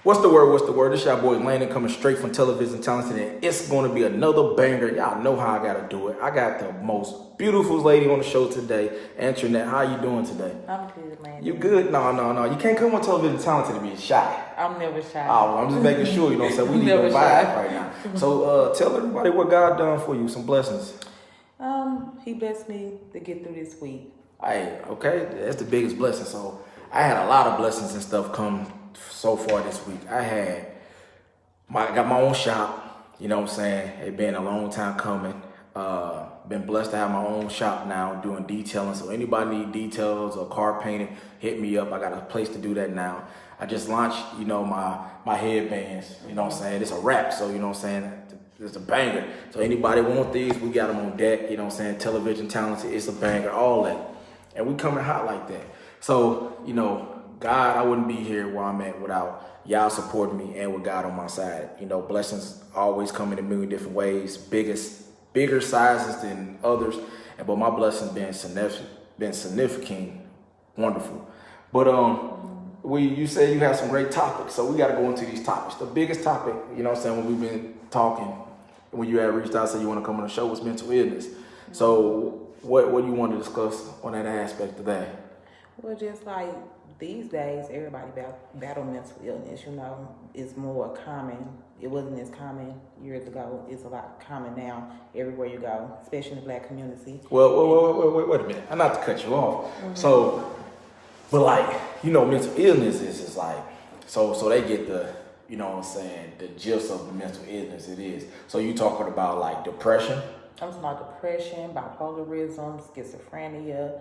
What's the word? What's the word? This your boy Landon coming straight from Television Talented, and it's going to be another banger. Y'all know how I got to do it. I got the most beautiful lady on the show today, Antoinette. How you doing today? I'm good, man. You good? No. You can't come on Television Talented to be shy. I'm never shy. Oh, I'm just making sure, you know what I'm saying? We need to vibe right now. So tell everybody what God done for you, some blessings. He blessed me to get through this week. Hey, okay, that's the biggest blessing. So I had a lot of blessings and stuff come so far this week. I got my own shop, you know what I'm saying? It been a long time coming. Been blessed to have my own shop now, doing detailing. So anybody need details or car painting, hit me up. I got a place to do that now. I just launched, you know, my headbands, you know what I'm saying? It's a wrap, so you know what I'm saying? It's a banger. So anybody want these, we got them on deck, you know what I'm saying? Television Talented, it's a banger, all that. And we coming hot like that. So, you know, God, I wouldn't be here where I'm at without y'all supporting me and with God on my side. You know, blessings always come in a million different ways, bigger sizes than others. But my blessings been significant, wonderful. But you said you have some great topics, so we got to go into these topics. The biggest topic, you know what I'm saying, when we've been talking, when you had reached out and said you want to come on the show, was mental illness. So what do you want to discuss on that aspect of that? Well, just like these days, everybody battle mental illness, you know, it's more common. It wasn't as common years ago. It's a lot common now everywhere you go, especially in the Black community. Well, wait a minute. I'm not to cut you off. Mm-hmm. So, but like, you know, mental illness is like, so they get the, you know what I'm saying, the gist of the mental illness it is. So you talking about like depression? I'm talking about depression, bipolarism, schizophrenia,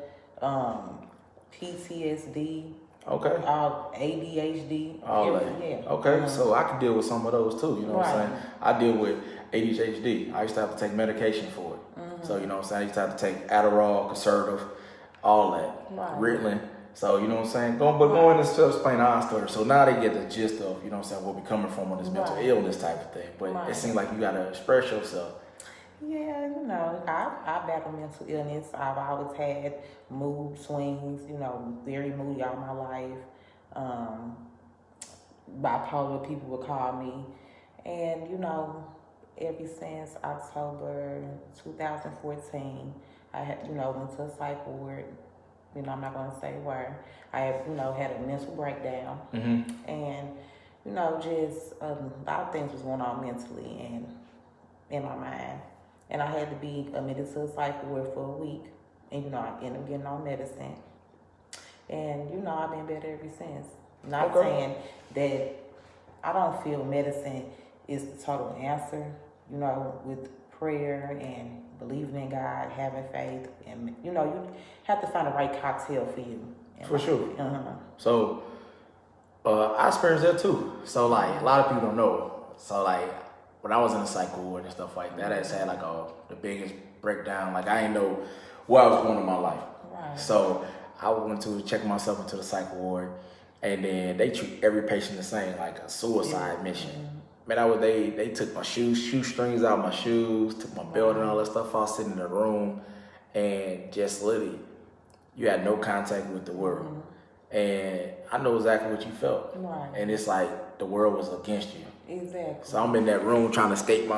PTSD. Okay. ADHD. All that. Yeah. Okay, so I can deal with some of those too, you know what I'm Right. saying? I deal with ADHD. I used to have to take medication for it. So, you know what I'm saying? I used to have to take Adderall, Concerta, all that. Right. Ritalin. So, you know what I'm saying? Going into self-explain our story. So now they get the gist of, you know what I'm saying, where we coming from on this mental illness type of thing. But it seems like you got to express yourself. Yeah, you know, I battle mental illness. I've always had mood swings, you know, very moody all my life. Bipolar people would call me. And, you know, ever since October 2014, I had, you know, went to a psych ward. You know, I'm not going to say where. I have, you know, had a mental breakdown. Mm-hmm. And, you know, just a lot of things was going on mentally and in my mind. And I had to be admitted to a psych ward for a week. And, you know, I ended up getting on medicine. And, you know, I've been better ever since. Not saying that I don't feel medicine is the total answer, you know, with prayer and believing in God, having faith. And, you know, you have to find the right cocktail for you. For sure. Uh-huh. So I experienced that too. So like a lot of people don't know. So like when I was in the psych ward and stuff like that, I just had like the biggest breakdown. Like I didn't know where I was going in my life. Right. So I went to check myself into the psych ward, and then they treat every patient the same, like a suicide mission. Man, they took my shoestrings out of my shoes, took my belt and all that stuff. I was sitting in the room, and just literally, you had no contact with the world. And I know exactly what you felt. Right. And it's like the world was against you. Exactly. So I'm in that room trying to escape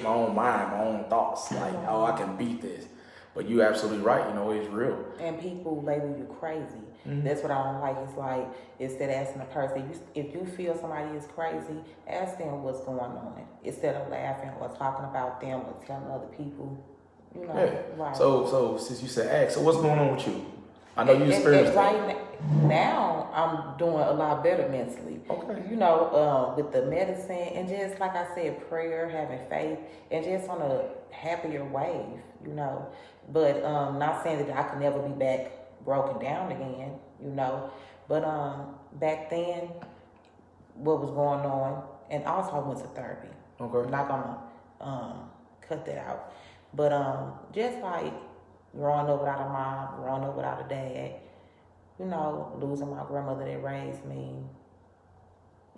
my own mind, my own thoughts. Like, oh, I can beat this. But you're absolutely right, you know, it's real. And people label you crazy. That's what I don't like. It's like, instead of asking a person, if you feel somebody is crazy, ask them what's going on. Instead of laughing or talking about them or telling other people, you know. Yeah. Right. So since you said ask, so what's going on with you? I know you experienced it. Right now, I'm doing a lot better mentally. Okay. You know, with the medicine and just, like I said, prayer, having faith, and just on a happier wave, you know. But not saying that I could never be back broken down again, you know. But back then, what was going on, and also I went to therapy. Okay. I'm not gonna cut that out. But just like growing up without a mom, growing up without a dad, you know, losing my grandmother that raised me,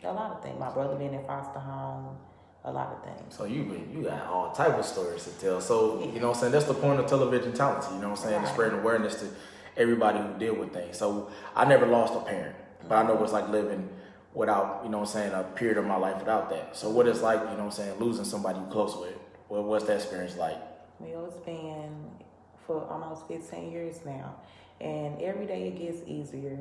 a lot of things. My brother being in foster home, a lot of things. So you got all type of stories to tell. So, you know what I'm saying, that's the point of Television Talented, you know what I'm saying, to spread awareness to everybody who deal with things. So I never lost a parent, but I know what it's like living without, you know what I'm saying, a period of my life without that. So what it's like, you know what I'm saying, losing somebody you're close with. What's that experience like? Well, it's been for almost 15 years now. And every day it gets easier,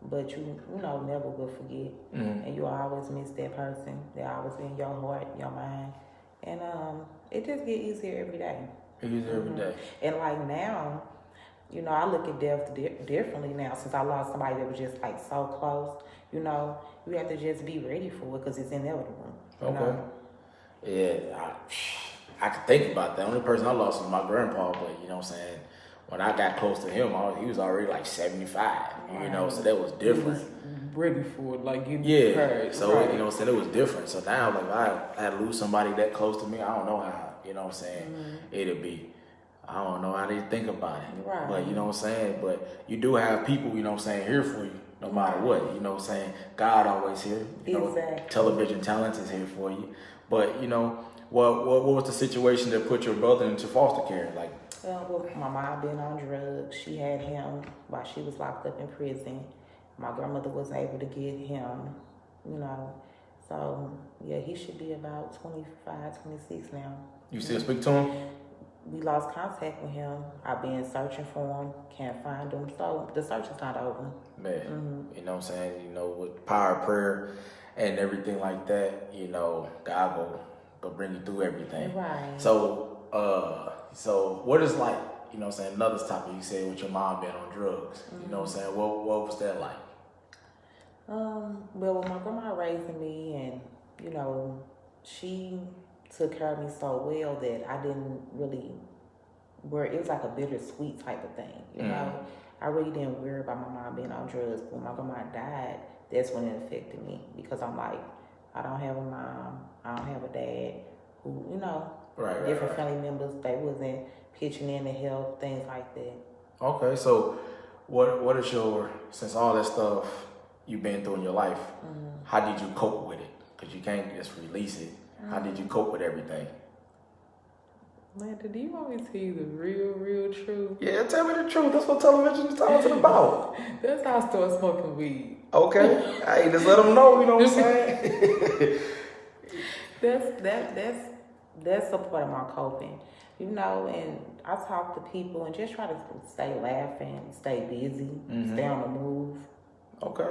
but you know, never will forget. Mm-hmm. And you'll always miss that person. They'll always be in your heart, your mind. And it just get easier every day. Every day. And like now, you know, I look at death differently now since I lost somebody that was just like so close. You know, you have to just be ready for it because it's inevitable. You know? Yeah, I could think about that. The only person I lost was my grandpa, but you know what I'm saying? When I got close to him, he was already like 75, you know, so that was different. Ready for it, like you prepared. So, you know what I'm saying, it was different. So now, like, I had to lose somebody that close to me, I don't know how, you know what I'm saying, it'll be. I don't know how they think about it. Right. But, you know what I'm saying, but you do have people, you know what I'm saying, here for you, no matter what. You know what I'm saying, God always here. You know, television talent is here for you. But, you know, what was the situation that put your brother into foster care? Like, well, my mom been on drugs. She had him while she was locked up in prison. My grandmother was able to get him, you know. So, yeah, he should be about 25, 26 now. You still speak to him? We lost contact with him. I've been searching for him, can't find him. So the search is not over. Man, you know what I'm saying? You know, with power of prayer and everything like that, you know, God will bring you through everything. Right. So what is like, you know what I'm saying, another topic you said with your mom being on drugs. You know what I'm saying? What was that like? Well, my grandma raising me, and, you know, she took care of me so well that I didn't really it was like a bittersweet type of thing, you know. I really didn't worry about my mom being on drugs. But when my grandma died, that's when it affected me, because I'm like, I don't have a mom, I don't have a dad, who, you know, different family members, they wasn't pitching in to help, things like that. Okay, so what is since all that stuff you've been through in your life, how did you cope with it? Because you can't just release it. How did you cope with everything? Lanta, do you want me to tell you the real truth? Yeah, tell me the truth. That's what television is talking about. That's how I started smoking weed. Okay. Hey, just let them know, you know what I'm saying? That's a part of my coping. You know, and I talk to people and just try to stay laughing, stay busy, stay on the move. Okay.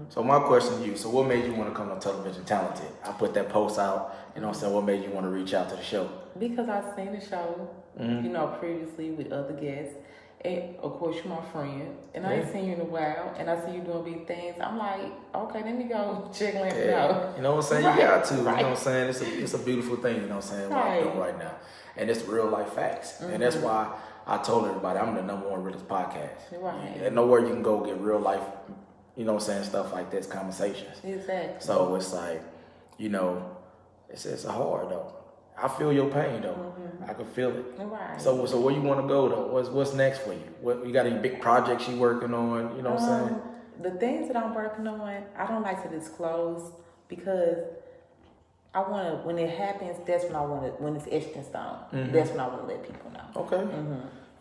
So my question to you, so what made you want to come to Television Talented? I put that post out, you know what I'm saying, what made you want to reach out to the show? Because I've seen the show, you know, previously with other guests. And of course you're my friend. And I ain't seen you in a while, and I see you doing big things. I'm like, okay, let me go check Lanta out. You know what I'm saying? You got to, you know what I'm saying? It's a beautiful thing, you know what I'm saying, what I'm doing right now. And it's real life facts. And that's why I told everybody I'm the #1 realest podcast. Right. And nowhere you can go get real life, you know what I'm saying, stuff like this, conversations. Exactly. So it's like, you know, it's hard though. I feel your pain though. I can feel it. Right. So where you want to go though? What's next for you? What you got any big projects you working on? You know what I'm saying? The things that I'm working on, I don't like to disclose, because I want to, when it happens, that's when I want to, when it's etched in stone, that's when I want to let people know. Okay.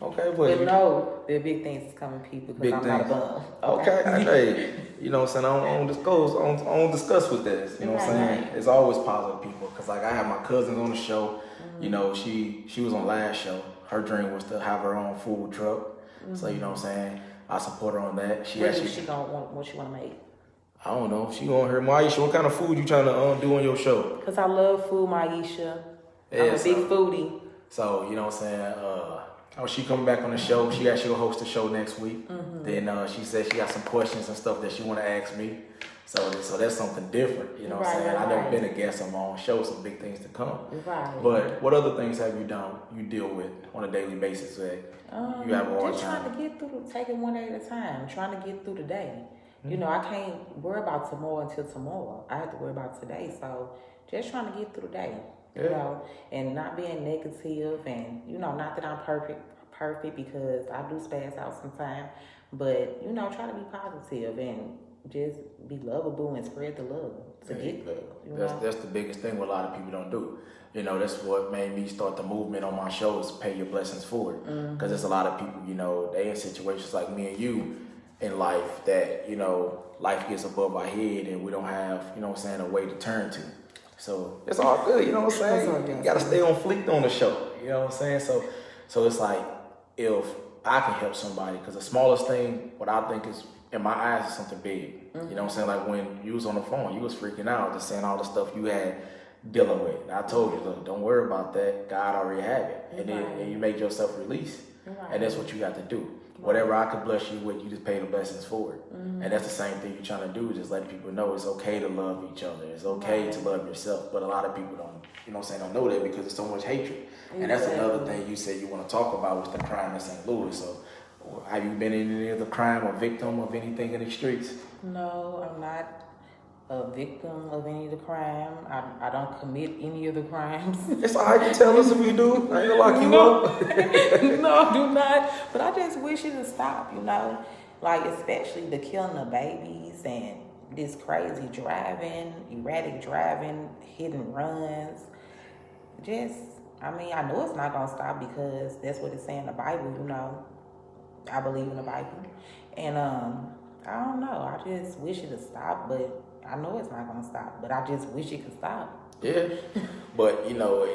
Okay, but no, there are big things that's coming, people, because I'm not a bum. Okay. Hey, you know what I'm saying? I don't discuss with this. You know what I'm saying? Right. It's always positive people, because like I have my cousins on the show. You know, she was on last show. Her dream was to have her own food truck. So you know what I'm saying? I support her on that. What she want to make? I don't know. She on her Maisha. What kind of food you trying to do on your show? Because I love food, Maisha. I'm a big foodie. So you know what I'm saying? She coming back on the show. She actually gonna host the show next week. Then she said she got some questions and stuff that she want to ask me. So that's something different. You know what I'm saying? I've never been a guest on my own show, some big things to come. Right. But what other things have you done? You deal with on a daily basis that you have a hard time? Just trying to get through, taking one day at a time. Trying to get through the day. You know, I can't worry about tomorrow until tomorrow. I have to worry about today. So just trying to get through the day. You know, and not being negative, and you know, not that I'm perfect because I do spaz out sometimes, but you know, try to be positive and just be lovable and spread the love to get love. That's the biggest thing what a lot of people don't do. You know, that's what made me start the movement on my show, is pay your blessings forward. Because there's a lot of people, you know, they in situations like me and you, in life that, you know, life gets above our head and we don't have, you know what I'm saying, a way to turn to. So it's all good, you know what I'm saying? You gotta stay on fleek on the show, you know what I'm saying? So it's like, if I can help somebody, because the smallest thing, what I think is, in my eyes, is something big. You know what I'm saying? Like when you was on the phone, you was freaking out, just saying all the stuff you had dealing with. And I told you, look, don't worry about that. God already have it. And then and you made yourself release. And that's what you got to do. Whatever I could bless you with, you just pay the blessings for it. And that's the same thing you're trying to do, just let people know it's okay to love each other. It's okay to love yourself. But a lot of people don't, you know what I'm saying, don't know that because there's so much hatred. And that's another thing you said you want to talk about, was the crime in St. Louis. So have you been in any other crime or victim of anything in the streets? No, I'm not a victim of any of the crime. I don't commit any of the crimes. It's all right to tell us if you do. I ain't gonna lock you up. No, I do not. But I just wish it would stop, you know? Like, especially the killing of babies and this crazy driving, erratic driving, hit and runs. Just, I mean, I know it's not gonna stop because that's what it's saying in the Bible, you know? I believe in the Bible. And I don't know. I just wish it would stop, but I know it's not gonna stop. But I just wish it could stop. Yeah, but you know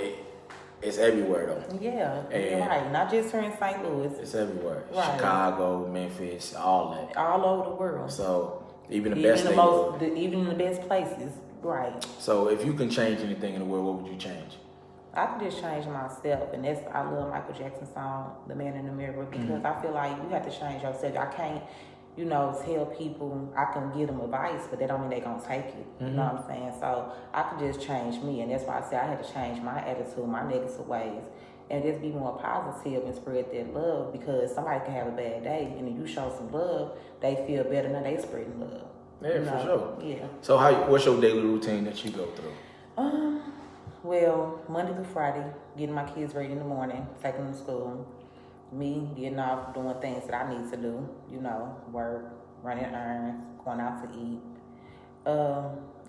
it's everywhere though. Yeah, and right. Not just here in St. Louis. It's everywhere. Right. Chicago, Memphis, all that. All over the world. So even the even in the best places, right? So if you can change anything in the world, what would you change? I can just change myself, and that's, I love Michael Jackson's song, "The Man in the Mirror," because I feel like you have to change yourself. I can't, you know, tell people, I can give them advice, but that don't mean they're gonna take it. You know what I'm saying? So I could just change me, and that's why I say I had to change my attitude, my negative ways, and just be more positive and spread that love, because somebody can have a bad day, and if you show some love, they feel better than they spreading love. Yeah, for sure. Yeah. So what's your daily routine that you go through? Well, Monday through Friday, getting my kids ready in the morning, taking them to school, me getting off, doing things that I need to do, you know, work, running errands, going out to eat.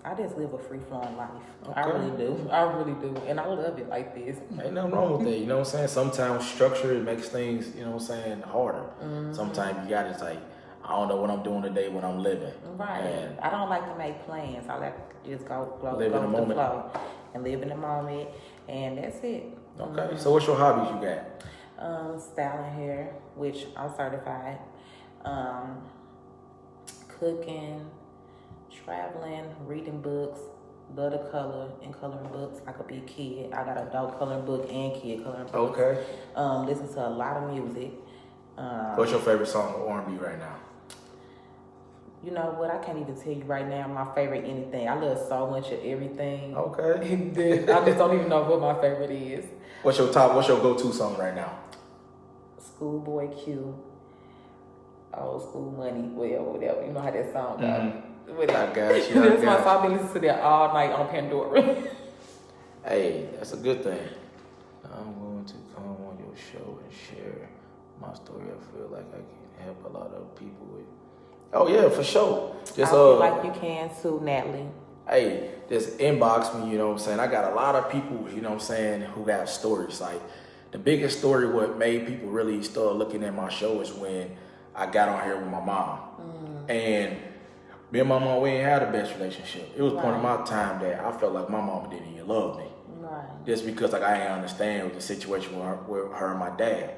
I just live a free-flowing life. Okay. I really do. And I love it like this. Ain't nothing wrong with that, you know what I'm saying? Sometimes structure makes things, you know what I'm saying, harder. Sometimes you gotta like, I don't know what I'm doing today when I'm living. Right. And I don't like to make plans. I like to just go live in the moment. Flow and live in the moment, and that's it. Okay. So what's your hobbies you got? Styling hair, which I'm certified. Cooking, traveling, reading books, love to color and coloring books like a big kid. I got an adult coloring book and kid coloring book. Okay. Listen to a lot of music. What's your favorite song of R&B right now? You know what? I can't even tell you right now my favorite anything. I love so much of everything. Okay. I just don't even know what my favorite is. What's your go-to song right now? Schoolboy Q. Old School Money. Well, whatever. You know how that song goes. I got you. That's my song. I've been listening to that all night on Pandora. Hey, that's a good thing. I'm going to come on your show and share my story. I feel like I can help a lot of people with. Oh yeah, for sure. Just I feel like you can too, Natalie. Hey, just inbox me, you know what I'm saying? I got a lot of people, you know what I'm saying, who got stories. Like, the biggest story, what made people really start looking at my show is when I got on here with my mom. And me and my mom, we ain't had the best relationship. It was point in my time that I felt like my mama didn't even love me. Right. Just because like I didn't understand the situation with her and my dad.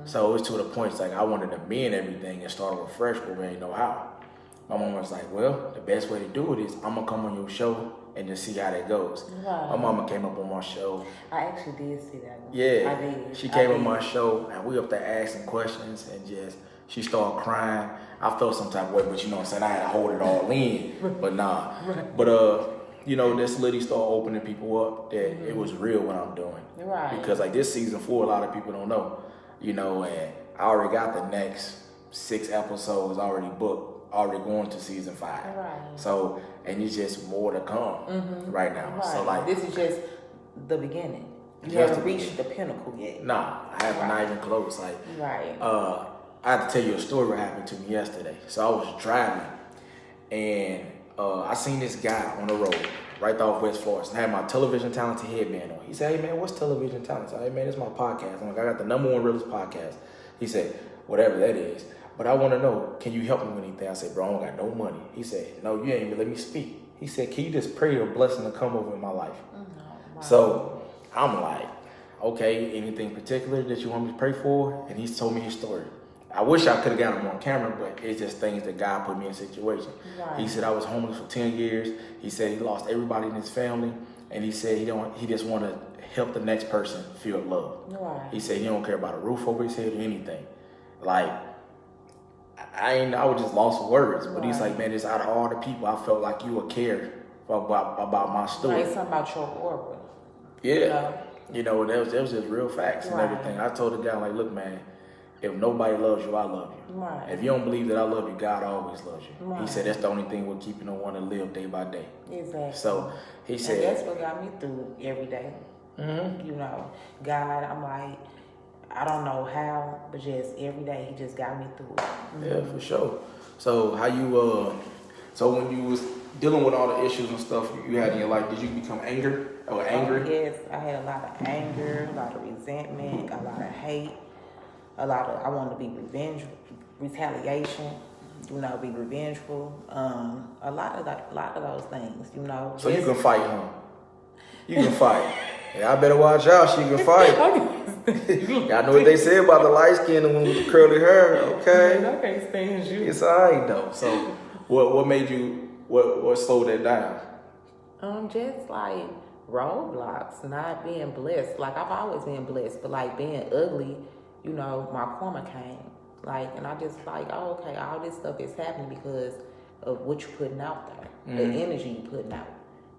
So it was to the point, it's like I wanted to mend everything and start over fresh, but we didn't know how. My mom was like, well, the best way to do it is I'm going to come on your show and just see how that goes. Right. My mama came up on my show. I actually did see that one. Yeah. I did. She came on my show and we up there asking questions and just, she started crying. I felt some type of way, but you know what I'm saying? I had to hold it all in, but nah. Right. But, you know, this lady started opening people up that it was real what I'm doing. Right. Because like this season 4, a lot of people don't know, you know, and I already got the next 6 episodes already booked, already going to season 5. Right. So, and it's just more to come right now. Right. So like, this is just the beginning. You haven't reached the pinnacle yet. Nah, I haven't, not even close. Like, right. I have to tell you a story what happened to me yesterday. So I was driving and I seen this guy on the road right off West Florissant. I had my Television Talented headband on. He said, hey man, what's Television Talented? I said, hey man, it's my podcast. I'm like, I got the #1 realest podcast. He said, whatever that is. but I want to know, can you help me with anything? I said, bro, I don't got no money. He said, no, you ain't even let me speak. He said, can you just pray a blessing to come over in my life? Wow. So I'm like, okay, anything particular that you want me to pray for? And he's told me his story. I wish I could have got him on camera, but it's just things that God put me in a situation. Right. He said I was homeless for 10 years. He said he lost everybody in his family. And he said he just want to help the next person feel loved. Right. He said he don't care about a roof over his head or anything. Like, I was just lost for words. But he's like, man, it's out of all the people, I felt like you would care about my story. Like something about your aura. Yeah. You know, that was just real facts and everything. I told the guy, like, look, man, if nobody loves you, I love you. Right. If you don't believe that I love you, God always loves you. Right. He said that's the only thing we're keeping on wanting to live day by day. Exactly. So he said, and that's what got me through every day. Mm-hmm. You know, God, I'm like, I don't know how, but just every day He just got me through it. Mm-hmm. Yeah, for sure. So how you so when you was dealing with all the issues and stuff you had in your life, did you become angry? Yes, I had a lot of anger, a lot of resentment, a lot of hate, I wanted to be retaliation, you know, be revengeful, a lot of those things, you know. So you can fight, huh? You can fight. Yeah, I better watch out. She can fight. Y'all know what they say about the light skin and with the curly hair, okay? I can't stand you. It's alright though. So, what made you? What slowed that down? Just like roadblocks, not being blessed. Like I've always been blessed, but like being ugly, you know, my karma came. Like, and I just like, oh, okay, all this stuff is happening because of what you're putting out there, the energy you're putting out.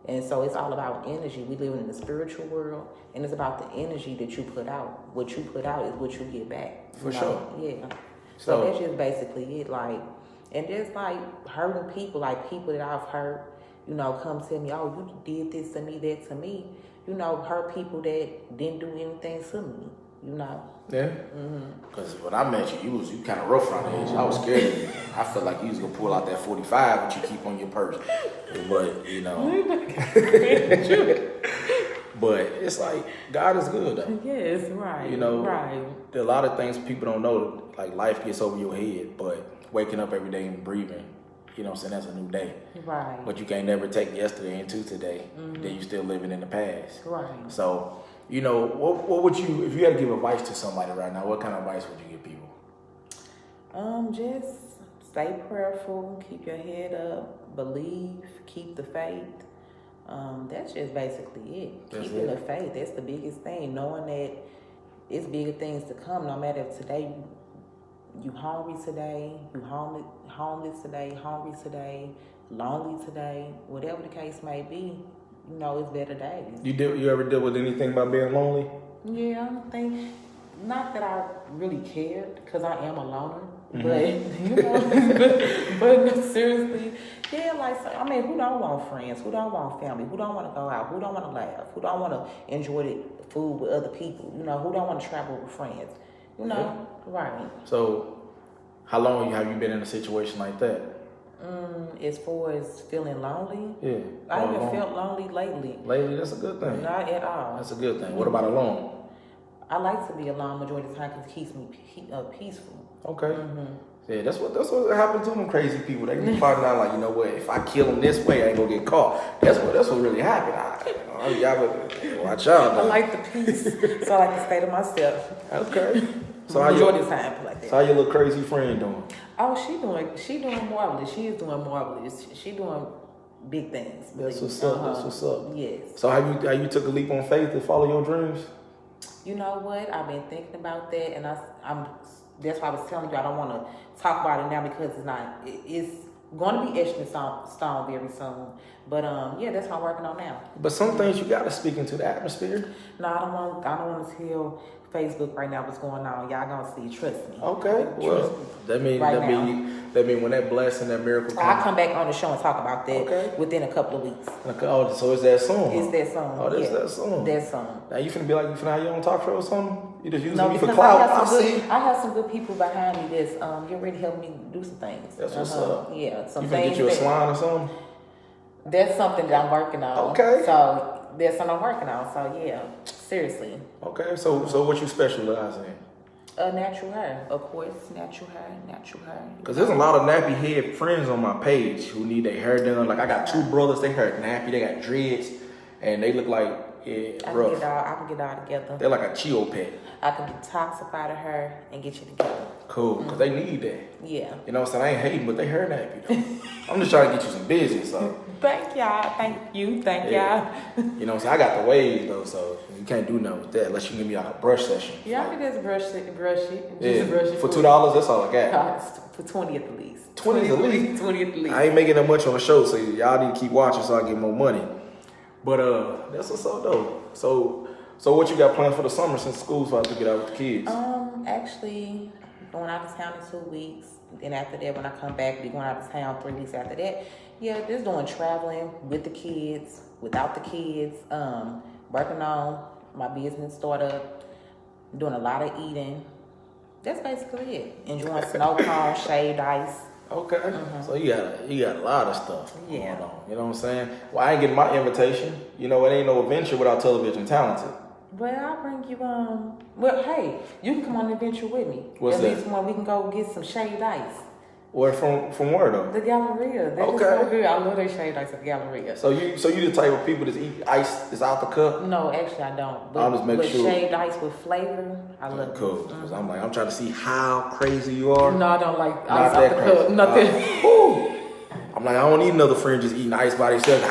And so it's all about energy. We live in the spiritual world, and it's about the energy that you put out. What you put out is what you get back. For sure. Yeah. So that's just basically it. Like, and just like hurting people, like people that I've hurt, you know, come tell me, oh, you did this to me, that to me. You know, hurt people that didn't do anything to me, you know. Yeah. Because when I met you, you kind of rough around the edge. I was scared of you. I felt like you was going to pull out that 45 that you keep on your purse. But, you know. But it's like, God is good, though. Yes, right. You know, right. There are a lot of things people don't know. Like, life gets over your head. But waking up every day and breathing, you know what I'm saying, that's a new day. Right. But you can't never take yesterday into today. Then you still living in the past. Right. So, you know, what would you, if you had to give advice to somebody right now, what kind of advice would you give people? Just stay prayerful, keep your head up, believe, keep the faith. That's just basically it. Keeping the faith, that's the biggest thing. Knowing that it's bigger things to come. No matter if today you hungry today, you homeless today, hungry today, lonely today, whatever the case may be, you know, it's better days. You ever deal with anything about being lonely? Yeah, I think, not that I really cared, because I am a loner, but, you know, but seriously, yeah, like, I mean, who don't want friends? Who don't want family? Who don't want to go out? Who don't want to laugh? Who don't want to enjoy the food with other people? You know, who don't want to travel with friends? You know, right. So, how long have you been in a situation like that? As far as feeling lonely, Yeah. I haven't felt lonely lately. Lately, that's a good thing. Not at all. That's a good thing. What about alone? I like to be alone majority of the time because it keeps me peaceful. Okay. Yeah, that's what happened to them crazy people. They be finding out like, you know what? If I kill them this way, I ain't gonna get caught. That's what really happened. Y'all better watch out. I like the peace, so I like to stay to myself. Okay. So majority of the time, like that. So how your little crazy friend doing? Oh, she doing marvelous. She is doing marvelous. She doing big things. That's what's up. That's what's up. Yes. So how you took a leap on faith to follow your dreams? You know what? I've been thinking about that, and I'm. That's why I was telling you I don't want to talk about it now because it's going to be etched in stone very soon. But yeah, that's what I'm working on now. But some things you got to speak into the atmosphere. No, I don't want to tell Facebook right now what's going on. Y'all gonna see. Trust me. Okay. Well, that mean when that blessing, that miracle comes. I'll come back on the show and talk about that within a couple of weeks. Oh, so it's that soon? It's that soon. Oh, that's that soon. That soon. Now you finna have your own talk show or something? You just using me for because clout? I have some good people behind me that's get ready to help me do some things. That's what's up. Yeah, some you things. You finna get you a salon or something? That's something that I'm working on. Okay. So that's something I'm working on. So yeah, seriously. Okay. So what you specialize in? Natural hair, of course. Natural hair, natural hair. Cause there's a lot of nappy head friends on my page who need their hair done. Like I got 2 brothers, they hair nappy, they got dreads, and they look like rough. I can get all together. They're like a Chio pet. I can detoxify the hair and get you together. Cool, cause they need that. Yeah. You know what I'm saying? I ain't hating, but they hair nappy though. I'm just trying to get you some business, so. Thank y'all. Thank you. Thank Yeah. You know what I'm saying? I got the waves though, so you can't do nothing with that unless you give me like a brush session. y'all. Y'all can just brush it. Yeah. Brush it For $2, that's all I got. For 20 at the least. 20 at least? 20 at the least. I ain't making that much on the show, so y'all need to keep watching so I get more money. But that's what's up though. So what you got planned for the summer since school's about to get out with the kids? Actually, going out of town in 2 weeks. Then after that, when I come back, be going out of town 3 weeks after that. Yeah, just doing traveling with the kids, without the kids, working on my business startup, doing a lot of eating. That's basically it. Enjoying snow cones, shaved ice. Okay. So you got a lot of stuff going Yeah. on. You know what I'm saying? Well, I ain't getting my invitation. You know, it ain't no adventure without television talented. Well, I'll bring you, well, hey, you can come on an adventure with me. What's At that? least when we can go get some shaved ice. Where from where though? The Galleria. That is Okay. so good. I love their shaved ice at the Galleria. So you the type of people that eat ice that's out the cup? No, actually I don't. But, I'll just make but sure. shaved ice with flavor, I love it. Cool. Because I'm trying to see how crazy you are. No, I don't like Not ice that out the crazy. cup. Nothing. I'm like, I don't need another friend just eating ice by themselves.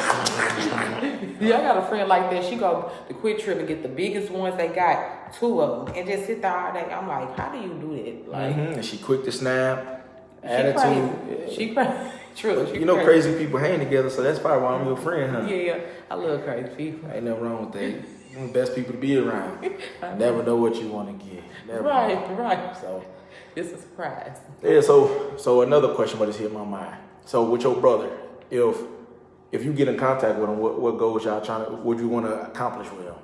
Yeah, I got a friend like that. She go to Quick Trip and get the biggest ones they got, 2 of them, and just sit there all day. I'm like, how do you do that? Like, And she quick to snap. she Attitude. crazy. She crazy. True. She You know, crazy people hang together, so that's probably why I'm your friend, huh? Yeah, I love crazy people. Ain't nothing wrong with that. You're the best people to be around. Never know what you want to get. Never know. Right. So, It's a surprise. yeah. So another question what is hit my mind. So with your brother, if you get in contact with him, what goals y'all what you want to accomplish with him?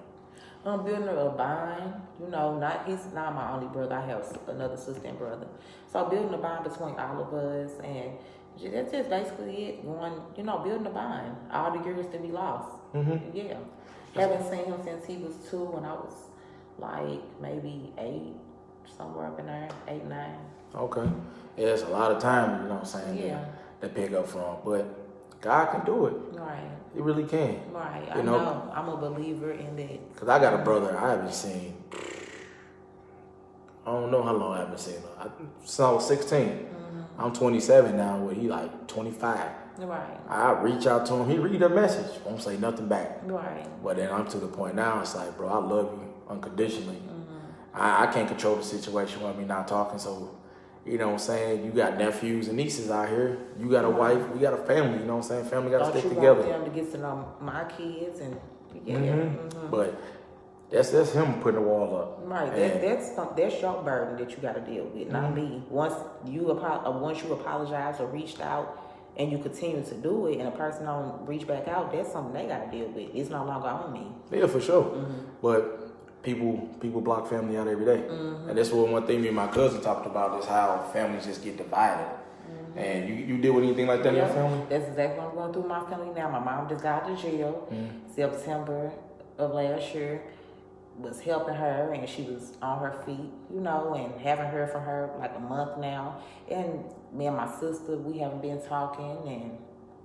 Building a bond, he's not my only brother. I have another sister and brother. So building a bond between all of us, and that's just basically it. Building a bond. All the years to be lost. Yeah. Haven't seen him since he was 2 when I was like maybe 8, somewhere up in there, 8, 9. Okay. Yeah, it's a lot of time, you know what I'm saying? Yeah. To pick up from. But God can do it. Right. He really can. Right. You I know? know. I'm a believer in that. Because I got a brother I haven't seen. I don't know how long I haven't seen him. Since I was 16. I'm 27 now, where he like 25. Right. I reach out to him. He read a message. Won't say nothing back. Right. But then I'm to the point now, it's like, bro, I love you unconditionally. I can't control the situation with me not talking. So, you know what I'm saying? You got nephews and nieces out here. You got a wife. We got a family. You know what I'm saying? Family got to stick together. Want them to get to know my kids and But that's him putting the wall up. Right. And That's your burden that you got to deal with, not me. Once you apologize or reached out and you continue to do it, and a person don't reach back out, that's something they got to deal with. It's no longer on me. Yeah, for sure. But people block family out every day. And that's what one thing me and my cousin talked about is how families just get divided. And you deal with anything like that in your family? That's exactly what I'm going through with my family now. My mom just got out of jail September of last year. Was helping her, and she was on her feet, and haven't heard from her like a month now. And me and my sister, we haven't been talking, and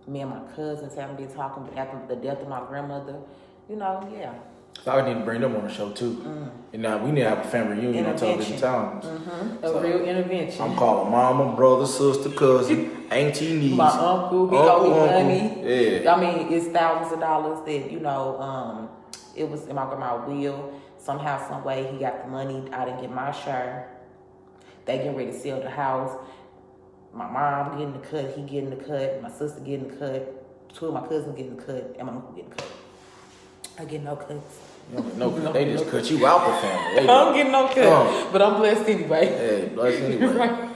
me and my cousins haven't been talking after the death of my grandmother. Yeah. So I need to bring them on the show too. And now we need to have a family reunion on television times. A real intervention. I'm calling mama, brother, sister, cousin, auntie, niece. My uncle, he owe me money. Yeah. I mean, it's thousands of dollars that, it was in my grandma's will. Somehow, some way, he got the money. I didn't get my share. They getting ready to sell the house. My mom getting the cut. He getting the cut. My sister getting the cut. 2 of my cousins getting the cut. And my uncle getting the cut. I get no cuts. They just cut you out the family. I don't get no cut. But I'm blessed anyway. Yeah, blessed anyway. Right.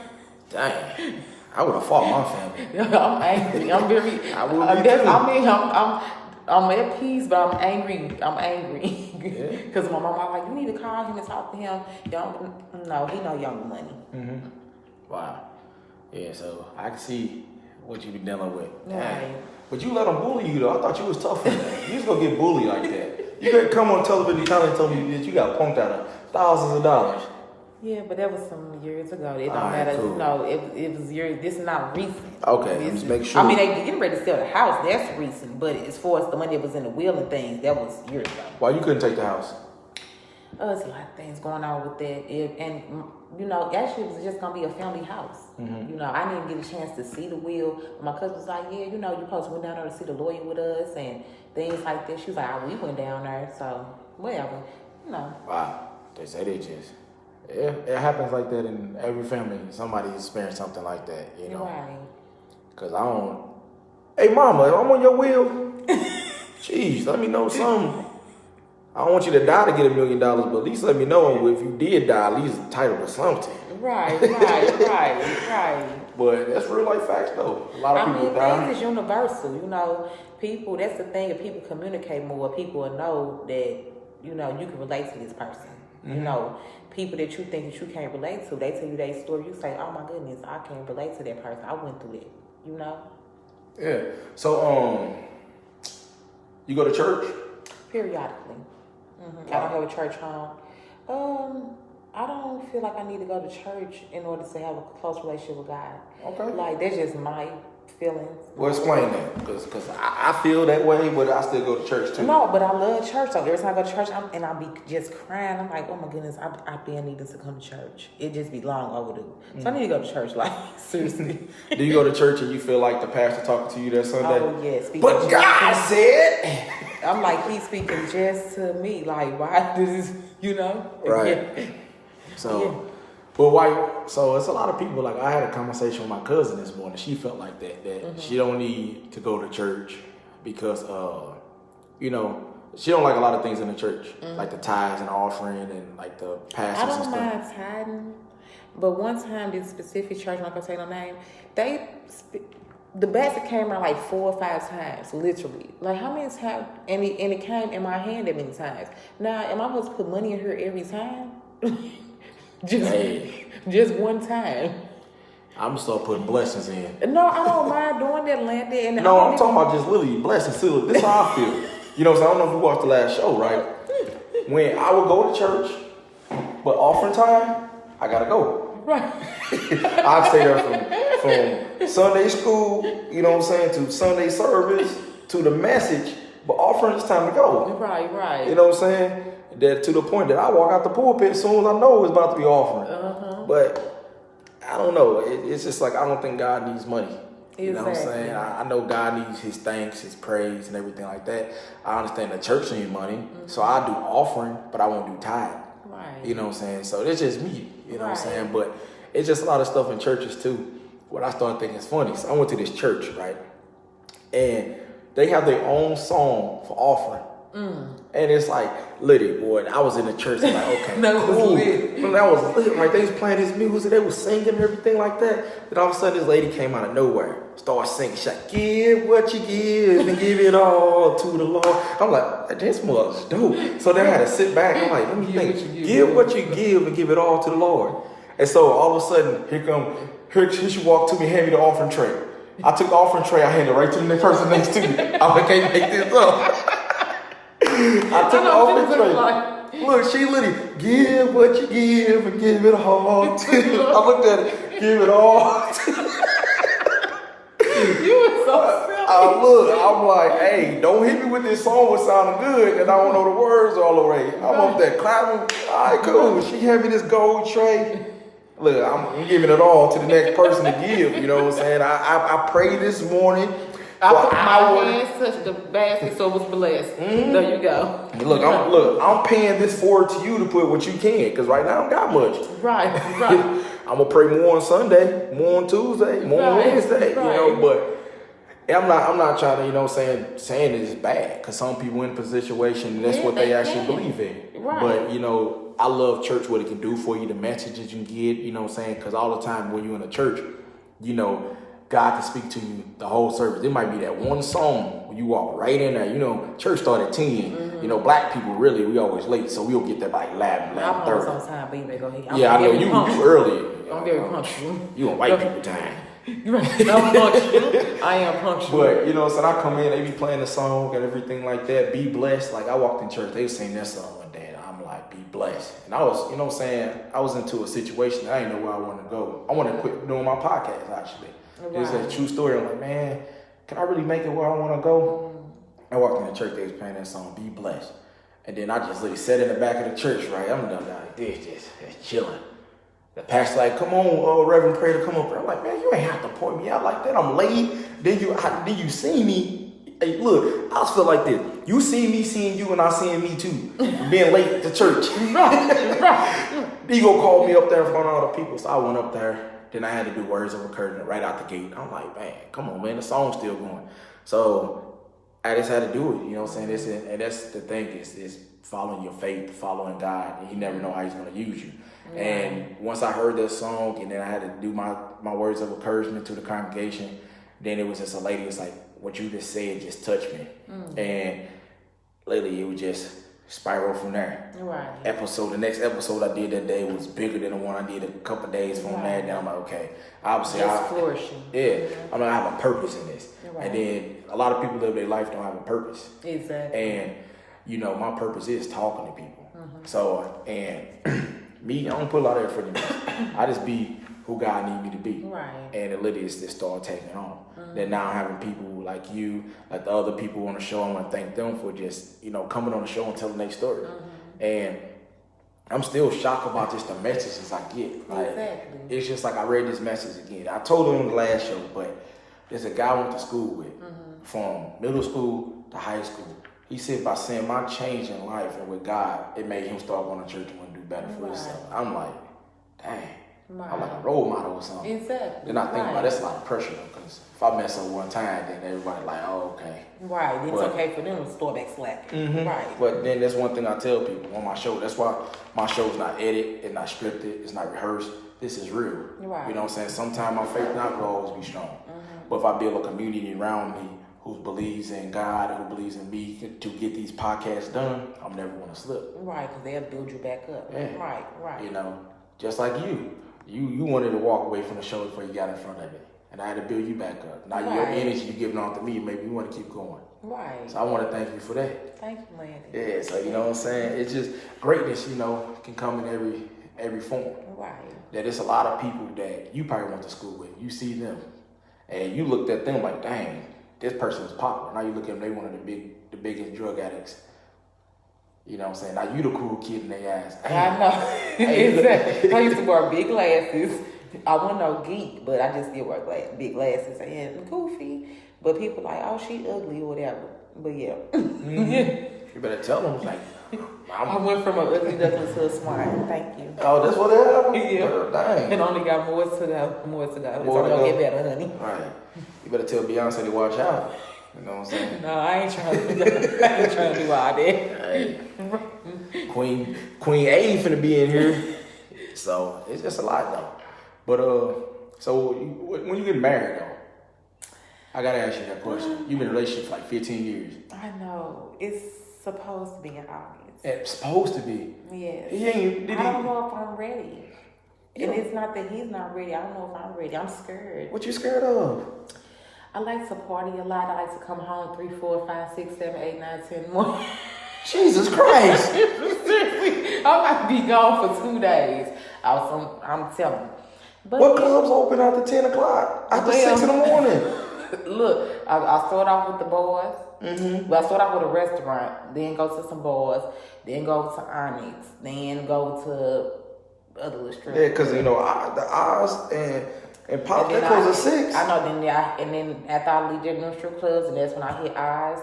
Dang. I would have fought my family. I'm angry. I'm very. I would be too. I'm at peace, but I'm angry. I'm angry because Yeah. my mom was like, "You need to call him and talk to him." No, he know young money. Wow. Yeah, so I can see what you be dealing with. Right. But you let them bully you though. I thought you was tough for that. You just gonna get bullied like that. You could come on television and tell me that you got punked out of thousands of dollars. Yeah, but that was some years ago. It don't Alright, matter. cool. You know, it was years. This is not recent. Okay, This- just make sure. I mean, they getting ready to sell the house. That's recent. But as far as the money that was in the will and things, that was years ago. Why you couldn't take the house? There's a lot of things going on with that. Actually, it was just gonna be a family house. Mm-hmm. You know, I didn't get a chance to see the will. My cousin was like, "Yeah, you supposed to went down there to see the lawyer with us and things like that." She was like, "We went down there, so whatever." You know. Wow, they say they just. Yeah, it happens like that in every family. Somebody experienced something like that, you know. Right. Cause I don't. Hey, mama, I'm on your will. Jeez, let me know something. I don't want you to die to get $1 million, but at least let me know if you did die, at least entitled to something. Right. But that's real life facts, though. A lot of people die. Things is universal. You know, people. That's the thing. If people communicate more, people will know that you can relate to this person. Mm-hmm. You know, people that you think that you can't relate to, they tell you their story. You say, "Oh my goodness, I can't relate to that person. I went through it." You know. Yeah. So, you go to church? Periodically. Mm-hmm. I don't have a church home. I don't feel like I need to go to church in order to have a close relationship with God. Okay. Like, that's just my feelings. Well, explain that, because I feel that way, but I still go to church too. No, but I love church. So every time I go to church, I'll be just crying. I'm like, oh my goodness, I've been needing to come to church. It just be long overdue. So I need to go to church, like, seriously. Do you go to church and you feel like the pastor talking to you that Sunday? Oh, yes. But God said... I'm like, he's speaking just to me. Like, why does Right. Yeah. So, Yeah. but why? So it's a lot of people. Like I had a conversation with my cousin this morning. She felt like that she don't need to go to church because, she don't like a lot of things in the church, like the tithes and offering and like the pastors I and don't stuff. mind tithing, but one time this specific church, I'm not gonna say no name, the basket came out like 4 or 5 times, literally. Like how many times? And it came in my hand that many times. Now, am I supposed to put money in here every time? Just one time. I'm gonna start putting blessings in. No, I don't mind doing that, Landon. And No, I'm talking about just literally blessings. See, look, this is how I feel. You know what I'm saying? I don't know if you watched the last show, right? When I would go to church, but offering time, I gotta go. Right. I'd stay there from Sunday school, you know what I'm saying, to Sunday service, to the message, but offering, it's time to go. Right. You know what I'm saying? That to the point that I walk out the pulpit as soon as I know it's about to be offering. But I don't know. It's just like I don't think God needs money. You know what I'm saying? I know God needs his thanks, his praise, and everything like that. I understand the church needs money, so I do offering, but I won't do tithe. Right. You know what I'm saying? So it's just me. You know what I'm Right. saying? But it's just a lot of stuff in churches too. What I started thinking is funny. So I went to this church, right? And they have their own song for offering. And it's like, literally, boy, I was in the church and like, okay, That was cool. lit. That was lit, right? They was playing this music, they was singing and everything like that. Then all of a sudden, this lady came out of nowhere, started singing. She's like, give what you give and give it all to the Lord. I'm like, this was dope. So then I had to sit back. I'm like, let me think. Give what you give and give it all to the Lord. And so all of a sudden, here she walked to me, hand me the offering tray. I took the offering tray, I handed it right to the next person next to me. I'm like, can't make this up. I took the offering tray. Look, she literally, give what you give and give it all to. I looked at it, give it all to. You were so silly. I'm like, hey, don't hit me with this song was sounding good and I don't know the words all the way. I'm up there clapping. All right, cool. She handed me this gold tray. Look, I'm giving it all to the next person to give. You know what I'm saying? I prayed this morning. I put my hands touched the basket, so it was blessed. There you go. I'm paying this forward to you to put what you can, because right now I don't got much. Right. I'm gonna pray more on Sunday, more on Tuesday, more on Wednesday. You know, but I'm not trying to, you know, saying it's bad, because some people in a situation, that's what they actually believe in. Right. But you know, I love church, what it can do for you, the messages you can get. You know what I'm saying? Because all the time when you're in a church, you know, God can speak to you the whole service. It might be that one song when you walk right in there. You know, church started at 10. You know, black people really, we always late, so we'll get there by 11, I'm 11:30. on time, but you better go ahead. Yeah, I know you early. I'm very punctual. You on white people time. I'm punctual. I am punctual. But you know, so I come in, they be playing the song and everything like that. Be blessed. Like I walked in church, they was singing that song one day, and I'm like, like, be blessed. And I was, you know what I'm saying, I was into a situation that I didn't know where I wanted to go. I wanted to quit doing my podcast, actually. It was a true story. I'm like, man, can I really make it where I want to go? I walked in the church, they was playing that song, Be Blessed. And then I just literally sat in the back of the church, right? I'm done like this, just chilling. The pastor like, come on, Reverend Prater, come up. I'm like, man, you ain't have to point me out like that. I'm late. Then you see me. Hey, look, I feel like this. You see me seeing you and I seeing me too. Being late to church. Then you gonna call me up there in front of all the people. So I went up there. Then I had to do words of encouragement right out the gate. I'm like, man, come on, man, the song's still going. So I just had to do it. You know what I'm saying? And that's the thing is following your faith, following God, and you never know how He's gonna use you. Yeah. And once I heard this song, and then I had to do my words of encouragement to the congregation, then it was just a lady was like, what you just said just touched me. And lately it would just spiral from there. Right. The next episode I did that day was bigger than the one I did a couple days from that. And I'm like, okay, obviously it's flourishing. Yeah. I'm like, I have a purpose in this. Right. And then a lot of people live their life don't have a purpose. Exactly. And you know, my purpose is talking to people. So, and me, I don't put a lot of effort in this. I just be who God need me to be. Right. And it literally is just start taking on. Then now having people like you, like the other people on the show, I want to thank them for just, you know, coming on the show and telling their story. And I'm still shocked about just the messages I get. Like, exactly. It's just like I read this message again. I told it on the last show, but there's a guy I went to school with, from middle school to high school. He said by saying my change in life and with God, it made him start going to church and want to do better for himself. I'm like, dang. Right. I'm like a role model or something. Exactly. Then I think about that's a lot of pressure though, because if I mess up one time, then everybody like, oh, okay. Right. Then it's okay for them to store back slack. Right. But then that's one thing I tell people on my show. That's why my show's not edited, it's not scripted, it's not rehearsed. This is real. Right. You know what I'm saying? Sometimes my faith not will always be strong. But if I build a community around me who believes in God, who believes in me to get these podcasts done, I'm never going to slip. Right, because they'll build you back up. Yeah. Right. You know, just like you. You wanted to walk away from the show before you got in front of it. And I had to build you back up. Now your energy you're giving off to me, maybe you want to keep going. Right. So I want to thank you for that. Thank you, Landy. Yeah, so you know what I'm saying? It's just greatness, you know, can come in every form. Right. That it's a lot of people that you probably went to school with. You see them. And you looked at them like, dang, this person is popular. Now you look at them, they one of the biggest drug addicts. You know what I'm saying? Now you the cool kid in their eyes. I know. Exactly. I used to wear big glasses. I wasn't no geek, but I just did wear big glasses and goofy. But people like, oh, she ugly or whatever. But yeah. You better tell them, like, I went from an ugly duckling to a swine. Thank you. Oh, that's what happened? Yeah. Dang. And only got more to go. It's only gonna get better, honey. Right. You better tell Beyonce to watch out. You know what I'm saying? No, I ain't trying to do that. I ain't trying to do all that. Hey. Queen A finna be in here. So it's just a lot though. But so when you get married though, I gotta ask you that question. You've been in a relationship for like 15 years. I know. It's supposed to be in August. It's supposed to be. Yes. I don't know if I'm ready. And it's not that he's not ready. I don't know if I'm ready. I'm scared. What you scared of? I like to party a lot. I like to come home 3, 4, 5, 6, 7, 8, 9, 10 more. Jesus Christ. Seriously, I might be gone for 2 days. I'm telling you. But what clubs open after 10 o'clock? After 6 in the morning? Look, I start off with the boys. But I start off with a restaurant, then go to some bars, then go to Onyx, then go to other little strip. Yeah, because, you know, the Oz and Pop, they close at 6. I know, and then after I leave them strip clubs, and that's when I hit Oz.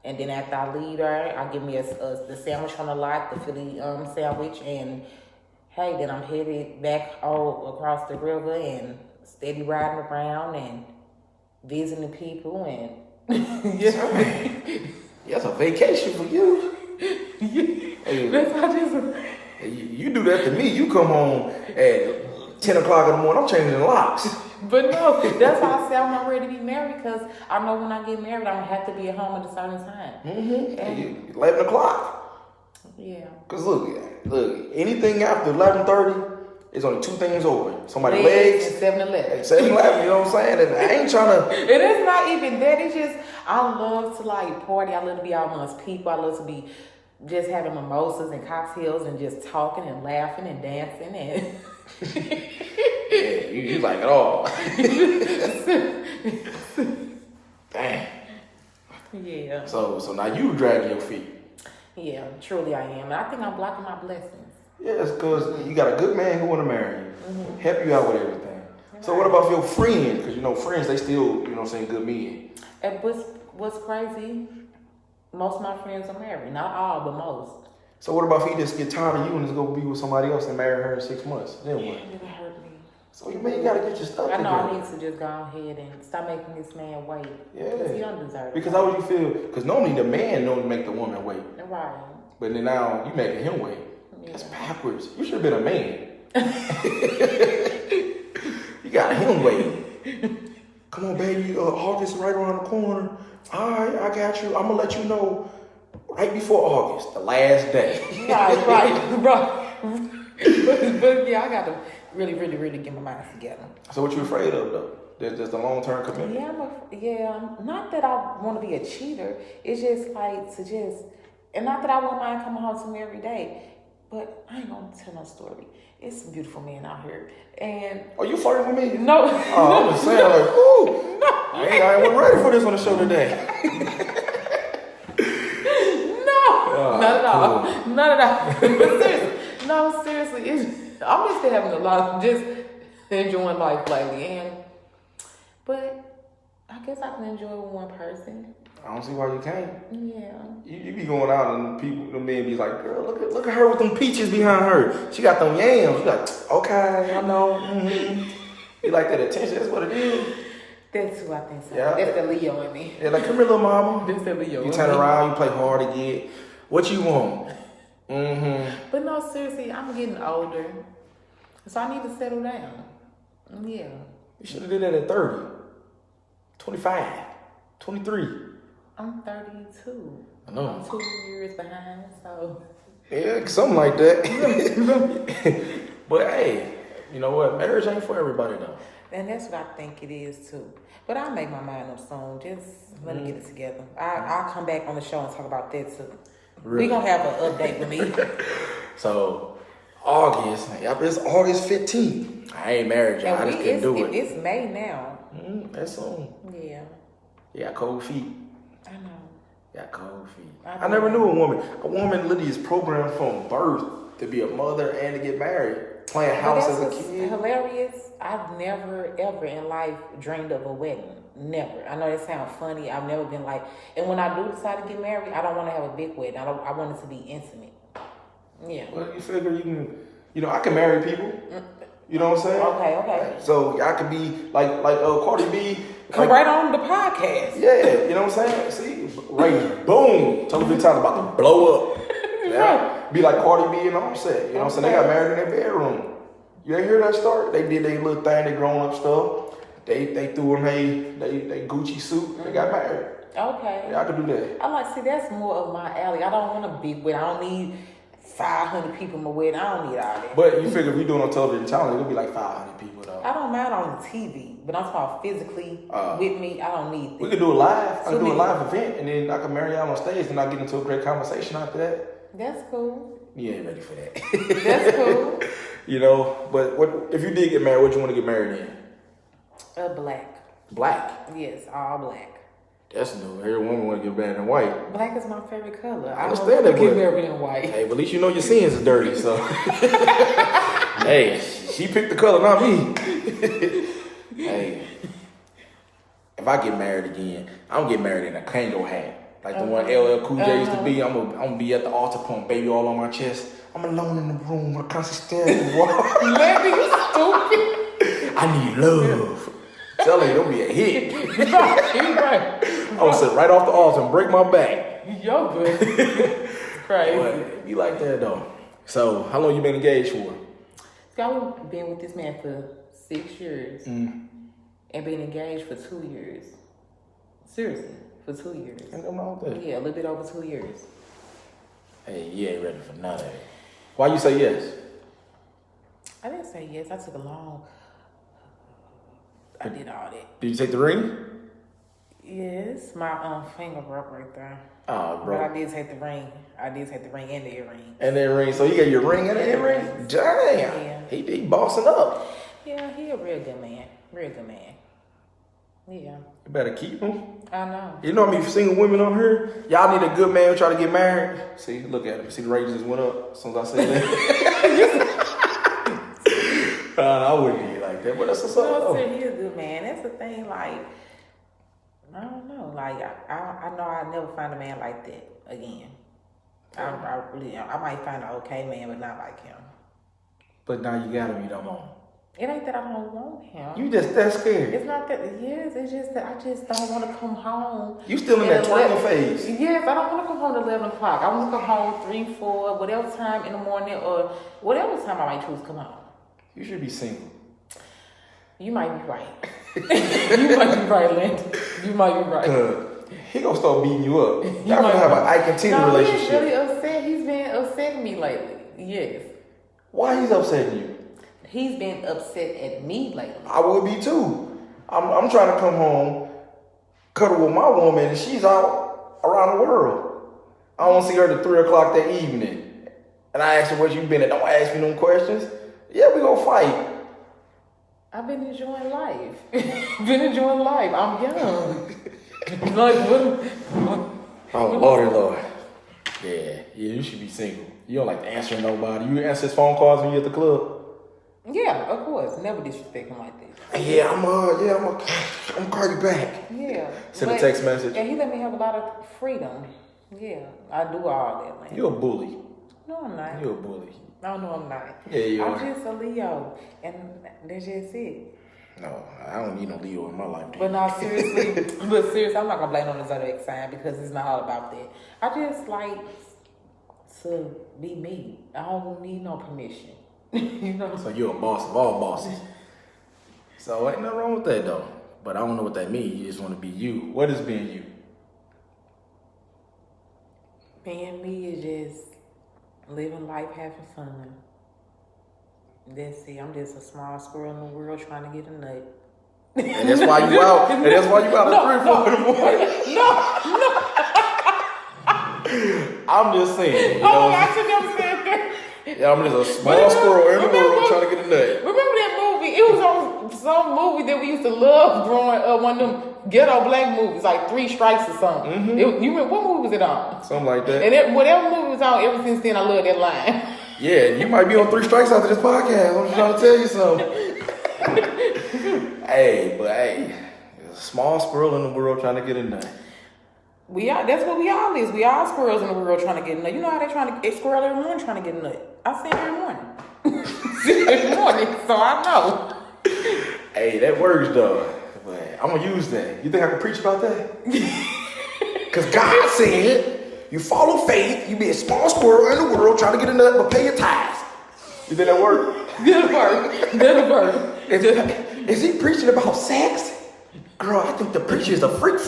And then after I leave there, I give me the sandwich from the lot, the Philly sandwich, and hey, then I'm headed back all across the river and steady riding around and visiting people and That's a vacation for you. Hey, that's how just. you do that to me. You come home at 10 o'clock in the morning. I'm changing locks. But no, that's why I say I'm not ready to be married, because I know when I get married, I'm gonna have to be at home at a certain time. 11 o'clock. Yeah. Because look, anything after 11:30 is only 2 things open. Somebody's legs. And 7-Eleven. 7-Eleven, you know what I'm saying? And I ain't trying to. It is not even that. It's just, I love to like party. I love to be out amongst people. I love to be just having mimosas and cocktails and just talking and laughing and dancing and Yeah, you like it all. Dang. yeah. So now you dragging your feet. Yeah, truly I am. And I think I'm blocking my blessings. Yes, because you got a good man who want to marry you, help you out with everything. So what about your friends? Because you know friends, they still, you know what I'm saying, good men. And what's crazy, most of my friends are married. Not all, but most. So what about if he just get tired of you and just go be with somebody else and marry her in 6 months? Then what? It didn't hurt me. So you mean you gotta get your stuff I know I together. need to just go ahead and stop making this man wait. Yeah. Because he don't deserve it. Because how would you feel? Because normally the man don't make the woman wait. Right. But then now you making him wait. Yeah. That's backwards. You should have been a man. You got him waiting. Come on, baby. August right around the corner. All right, I got you. I'm gonna let you know right before August, the last day. Right. But yeah, I got to really get my mind together. So what you afraid of though? There's the long-term commitment. Not that I want to be a cheater. It's just like to just, and not that I wouldn't mind coming home to me every day. But I ain't gonna tell no story. It's some beautiful men out here, and Oh, you flirting with me? no. Oh, I'm just saying, like, ooh, I wasn't ready for this on the show today. Not at all. Not at all. But seriously, I'm just having a lot of just enjoying life lately, but I guess I can enjoy with one person. I don't see why you can't. Yeah. You be going out and the men be like, girl, look at her with them peaches behind her. She got them yams. You like, okay, I know. Mm-hmm. You like that attention. That's what it is. That's who I think so. Yeah. That's the Leo in me. Yeah, like, come here, little mama. That's the Leo. You turn around, you play hard to get. What you want? Mm-hmm. But no, seriously, I'm getting older, so I need to settle down. Yeah. You should have did that at 30, 25, 23. I'm 32. I know. I'm 2 years behind, so. Yeah, something like that. But hey, you know what? Marriage ain't for everybody though. And that's what I think it is too. But I'll make my mind up soon. Just let me get it together. I'll come back on the show and talk about that too. Really? We're going to have an update with me. So, August, it's August 15th. I ain't married, y'all. I just couldn't do it. It's May now. That's soon. Yeah. You got cold feet. I know. You got cold feet. I I never knew a woman. A woman literally is programmed from birth to be a mother and to get married. Playing house as a kid. Hilarious. I've never, ever in life dreamed of a wedding. Never. I know that sounds funny. I've never been like, and when I do decide to get married, I don't want to have a big wedding. I want it to be intimate. Yeah. Well, you figure you can, I can marry people. You know what I'm saying? Okay. So I could be like Cardi B. Come right on the podcast. Yeah, you know what I'm saying? See, right, boom. Television time about to blow up. Yeah. Be like Cardi B and Offset. You know what I'm saying? They got married in their bedroom. You ain't hear that story? They did their little thing, they grown up stuff. They threw on they Gucci suit. They got married. Okay. Yeah, I could do that. I like, see, that's more of my alley. I don't want a big wedding. I don't need 500 people in my wedding. I don't need all that. But you figure if you're doing a television challenge, it'll be like 500 people though. I don't mind on the TV, but I'm talking about physically with me. I don't need We that. could do a live. I could do a live event, and then I could marry y'all on stage, and I get into a great conversation after that. That's cool. You ain't ready for that. That's cool. But what if you did get married? What you want to get married in? Black. Black. Yes, all black. That's new. Every woman want to get married in white. Black is my favorite color. I understand that, Get but married in white. hey, but at least you know your sins is dirty. So hey, she picked the color, not me. Hey, if I get married again, I'm gonna get married in a Kango hat, like the one LL Cool J used to be. I'm gonna be at the altar point, baby all on my chest. I'm alone in the room with a constant staring at the wall. Maybe you stupid. I need love. Tell her it'll be a hit. Right. I'm gonna sit right off the altar and break my back. Yo, good. Crazy. But it be like that though. So, how long you been engaged for? I've been with this man for 6 years and been engaged for 2 years. Seriously, for 2 years. Ain't nothing wrong with that. Yeah, a little bit over 2 years. Hey, you ain't ready for none of it. Why you say yes? I didn't say yes. I took a long. I did all that. Did you take the ring? Yes. this my finger broke right there. Oh, But bro. I did take the ring. I did take the ring and the earring. And then ring. So you got your ring and the earring? Damn. Yeah. He bossing up. Yeah, he a real good man. Real good man. Yeah, You better keep him. I know. You know how many single women on here? Y'all need a good man who try to get married. See, look at him. See the rate just went up as soon as I said that. I wouldn't be like that, but that's what's No, up. sir, he a good man. That's the thing. Like, I don't know. Like, I know I'll never find a man like that again. I really, I might find an okay man, but not like him. But now you got him, you don't want him. It ain't that I don't want him. You just that scared. It's not that. Yes, it's just that I just don't want to come home. You still in that twirling phase. Yes, I don't want to come home at 11 o'clock. I want to come home 3, 4, whatever time in the morning or whatever time I might choose to come home. You should be single. You might be right. You might be right, Landon. You might be right. He gonna start beating you up. Y'all gonna have an Ike and Tina No, relationship. he's really upset. He's been upsetting me lately. Yes. Why he's upsetting you? He's been upset at me lately. I would be too. I'm trying to come home, cuddle with my woman, and she's out around the world. I don't see her till 3 o'clock that evening. And I asked her where you been at. Don't ask me no questions. Yeah, we gonna fight. I've been enjoying life. Been enjoying life. I'm young. Like, what? Oh, Lord. Yeah, you should be single. You don't like to answer nobody. You answer his phone calls when you're at the club. Yeah, of course. Never disrespect him like this. Yeah, I'm gonna call you back. Yeah. Send a text message. And he let me have a lot of freedom. Yeah, I do all that, man. You're a bully. No, I'm not. You're a bully. No, I'm not. Yeah, you I'm are. just a Leo, and that's just it. No, I don't need no Leo in my life. But no, seriously, I'm not gonna blame on the zodiac sign because it's not all about that. I just like to be me. I don't need no permission. You know. So you're a boss of all bosses. So ain't nothing wrong with that though. But I don't know what that means. You just want to be you. What is being you? Being me is just living life, having fun. That's it. I'm just a small squirrel in the world trying to get a nut. And that's why you out. And that's why you out at 3 or 4 in the morning. I'm just saying. You know, I should never said that. yeah, I'm just a small squirrel in the world trying to get a nut. Remember that movie? It was on some movie that we used to love growing up. One of them ghetto black movies, like 3 Strikes or something. Mm-hmm. You remember what movie was it on? Something like that. And whatever movie was on, ever since then, I love that line. Yeah, you might be on 3 strikes after this podcast. I'm just trying to tell you something. Hey, there's a small squirrel in the world trying to get a nut. That's what we all is. We all squirrels in the world trying to get a nut. You know how they trying to get squirrel every morning trying to get a nut. I see it every morning. See it every morning, so I know. Hey, that works though. But I'm gonna use that. You think I can preach about that? Because God said, you follow faith, you be a small squirrel in the world trying to get a nut, but pay your tithes. You think that work? Good work. Good work. Is he preaching about sex? Girl, I think the preacher is a freak.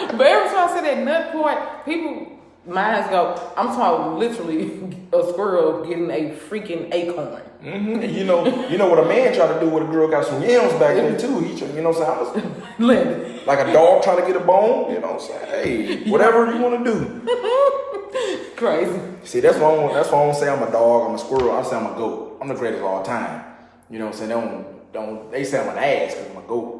But every time I say that nut part, people minds go, I'm talking literally a squirrel getting a freaking acorn. Mm-hmm. And you know what a man tried to do with a girl got some yams back then too. He, you know what I'm saying? Landon. Like a dog trying to get a bone. You know what I'm saying? Hey, whatever you want to do. Crazy. See, that's why I don't say I'm a dog, I'm a squirrel. I say I'm a goat. I'm the greatest of all time. You know what I'm saying? They say I'm an ass because I'm a goat.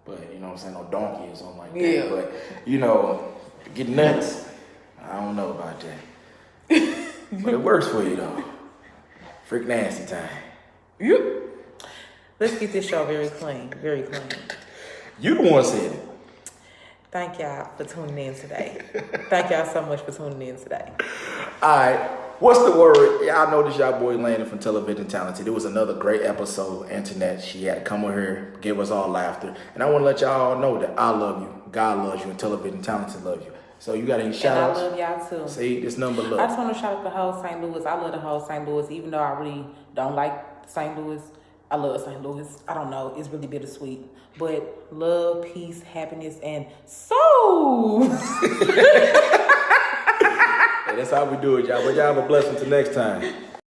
But you know what I'm saying? No donkey or something like that. Yeah. But you know, get nuts. I don't know about that. But it works for you though. Freak nasty time. Yep. Let's get this show very clean. Very clean. You the one said it. Thank y'all for tuning in today. Thank y'all so much for tuning in today. Alright, what's the word? Y'all know this y'all boy Landon from Television Talented. It was another great episode. Internet, she had to come with her, give us all laughter. And I want to let y'all know that I love you, God loves you, and Television Talented love you. So you got any shout outs? And I love y'all too. See, this number love. I just want to shout out the whole St. Louis. I love the whole St. Louis, even though I really don't like St. Louis. I love St. Louis. I don't know. It's really bittersweet. But love, peace, happiness, and soul. Hey, that's how we do it, y'all. But y'all have a blessing till next time.